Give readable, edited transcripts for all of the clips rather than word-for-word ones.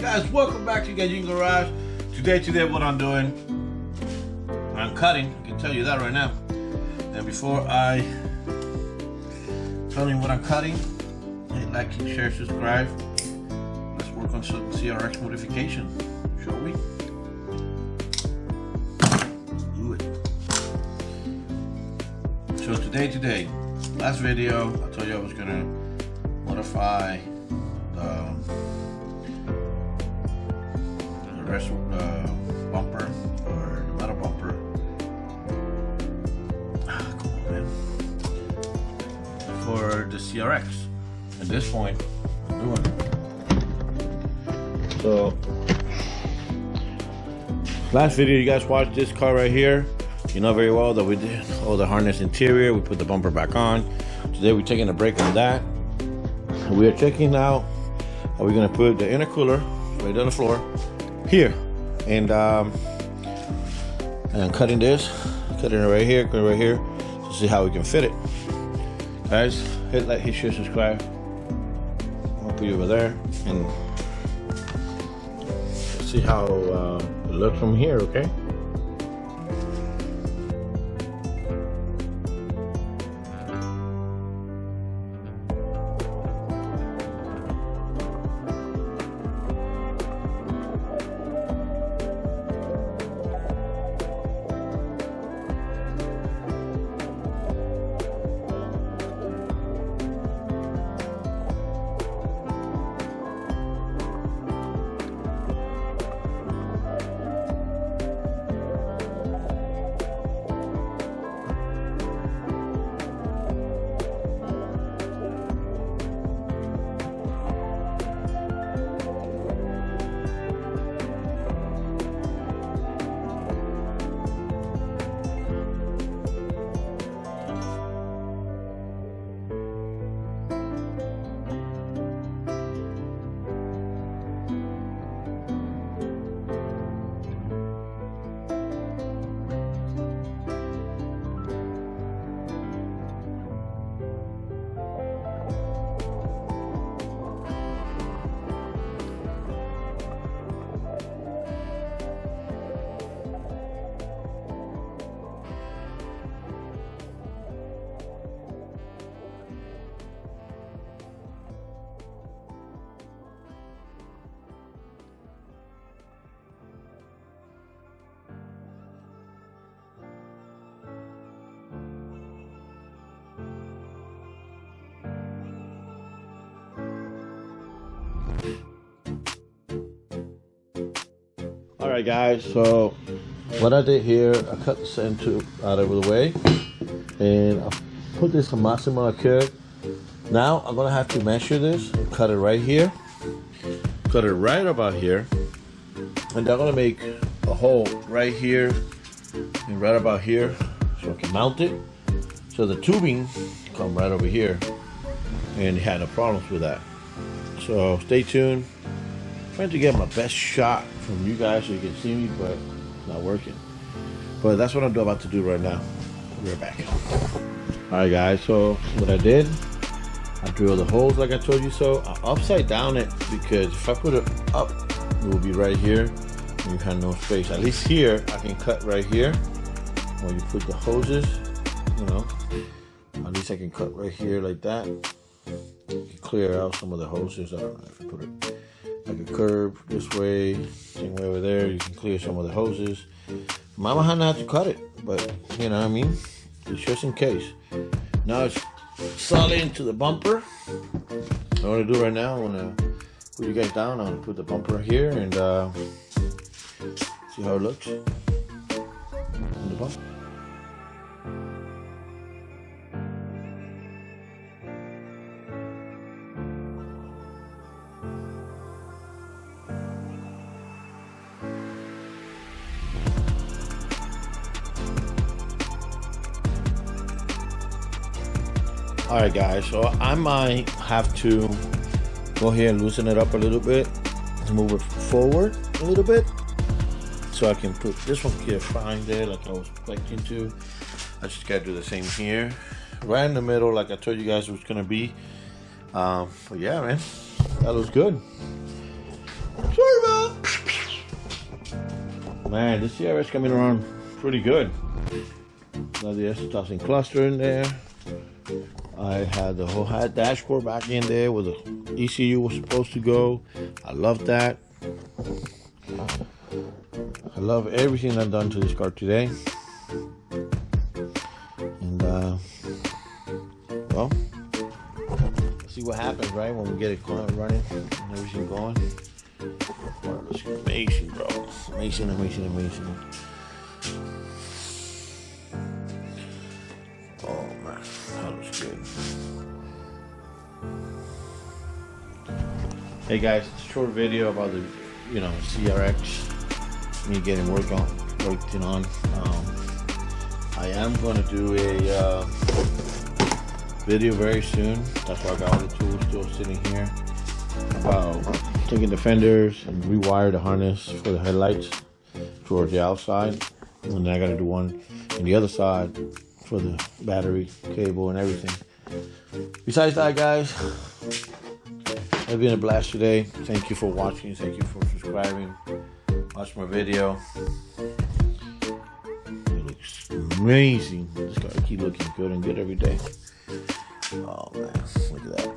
Guys, welcome back to Gajin Garage. Today what I'm doing, I'm cutting. I can tell you that right now. And before I tell you what I'm cutting, hit like, share, subscribe. Let's work on some CRX modification, shall we? Do it. So today, last video, I told you I was gonna modify the rest of the bumper, or the metal bumper. Come on, man. For the CRX. At this point, I'm doing it. So, last video you guys watched this car right here. You know very well that we did all the harness interior. We put the bumper back on. Today we're taking a break on that. We are checking out how we're gonna put the intercooler right on the floor here, and I'm cutting this, cutting it right here, cutting it right here, to see how we can fit it. Guys, hit like, hit share, subscribe. I'll put you over there and see how it looks from here. Okay. Alright guys, so what I did here, I cut the center tube out of the way, and I put this a maximum I could. Now I'm gonna have to measure this, cut it right here, cut it right about here, and I'm gonna make a hole right here and right about here so I can mount it, so the tubing come right over here, and had no problems with that. So stay tuned. I'm trying to get my best shot from you guys so you can see me, but it's not working. But that's what I'm about to do right now. We're back. Alright guys, so what I did, I drilled the holes like I told you so. I upside down it because if I put it up, it will be right here and you have no space. At least here, I can cut right here. When you put the hoses, you know, at least I can cut right here like that. You can clear out some of the hoses. I don't know if you put it like a curve this way, same way over there, you can clear some of the hoses. Mama had not to cut it, but you know what I mean? It's just in case. Now it's solid into the bumper. What I want to do right now, I want to put you guys down. I'm going to put the bumper here and see how it looks in the bumper. Alright guys, so I might have to go here and loosen it up a little bit and move it forward a little bit so I can put this one here fine there like I was expecting to. I just gotta do the same here, right in the middle like I told you guys it was gonna be. But yeah, man, that looks good. Sorry, man, this CRX coming around pretty good. Got the S-Tossing cluster in there. I had the whole dashboard back in there where the ECU was supposed to go. I love that. I love everything I've done to this car today. And well, let's see what happens, right, when we get it running and everything going. Wow, that's amazing, bro. Amazing, amazing, amazing. Oh man, that looks good. Hey guys, it's a short video about the CRX. Me getting working on. I am going to do a video very soon. That's why I got all the tools still sitting here. About taking the fenders and rewire the harness for the headlights towards the outside, and then I got to do one on the other side for the battery cable and everything. Besides that, guys, it's been a blast today. Thank you for watching. Thank you for subscribing. Watch my video. It looks amazing. This car keep looking good and good every day. Oh man, look at that.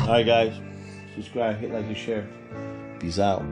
Alright guys, subscribe, hit like and share. Peace out.